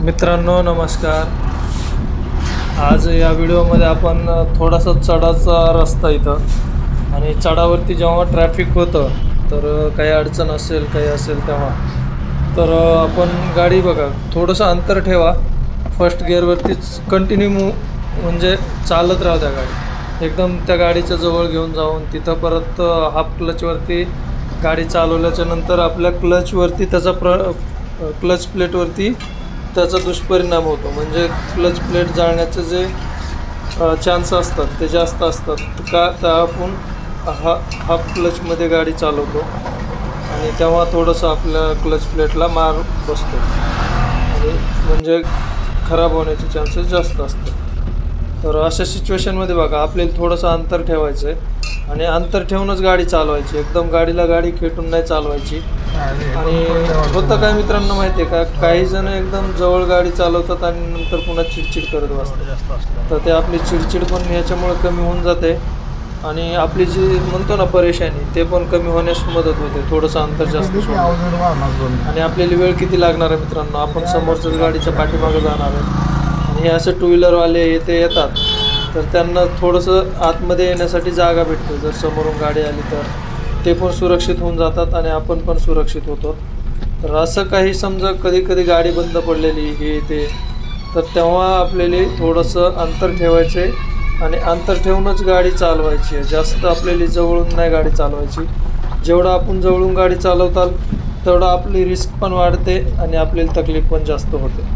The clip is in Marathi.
मित्रांनो नमस्कार। आज या व्हिडिओमध्ये आपण थोडासा चढाचा रस्ता इथं आणि चढावरती जेव्हा ट्रॅफिक होतं तर काही अडचण असेल काही असेल तेव्हा तर आपण गाडी बघा थोडंसं अंतर ठेवा, फर्स्ट गिअरवरतीच कंटिन्यू म्हणजे चालत राहू द्या गाडी, एकदम त्या गाडीच्या जवळ घेऊन जाऊन तिथं परत हाफ क्लचवरती गाडी चालवल्याच्या नंतर आपल्या क्लचवरती त्याचा क्लच प्लेटवरती त्याचा दुष्परिणाम होतो। म्हणजे क्लच प्लेट जाळण्याचे जे चान्स असतात ते जास्त असतात का तर आपण हाफ क्लचमध्ये गाडी चालवतो आणि तेव्हा थोडंसं आपल्या क्लच प्लेटला मार बसतो आणि म्हणजे खराब होण्याचे चान्सेस जास्त असतात। तर अशा सिच्युएशनमध्ये बघा आपल्याला थोडंसं अंतर ठेवायचं आहे आणि अंतर ठेवूनच गाडी चालवायची, एकदम गाडी खेटून नाही चालवायची। आणि होतं काय मित्रांनो माहिती आहे का, काही जण एकदम जवळ गाडी चालवतात आणि नंतर पुन्हा चिडचिड करत बसतात, तर ते आपली चिडचिड पण ह्याच्यामुळे कमी होऊन जाते आणि आपली जी म्हणतो ना परेशानी ते पण कमी होण्यास मदत होते थोडंसं अंतर जास्त सोडून। आणि आपल्याला वेळ किती लागणार आहे मित्रांनो, आपण समोरच्याच गाडीच्या पाठीमागे जाणार आहे आणि हे असं टू व्हीलरवाले ते येतात तर त्यांना थोडंसं आतमध्ये येण्यासाठी जागा भेटते, जर समोरून गाडी आली तर ते पण सुरक्षित होऊन जातात आणि आपण पण सुरक्षित होतो। तर असं काही समजा कधी गाडी बंद पडलेली हे ते तर तेव्हा आपल्याला थोडंसं अंतर ठेवायचे आणि अंतर ठेवूनच गाडी चालवायची आहे, जास्त आपल्याला जवळून नाही गाडी चालवायची। जेवढं आपण जवळून गाडी चालवताल तेवढं आपली रिस्क पण वाढते आणि आपल्याला तकलीफ पण जास्त होते।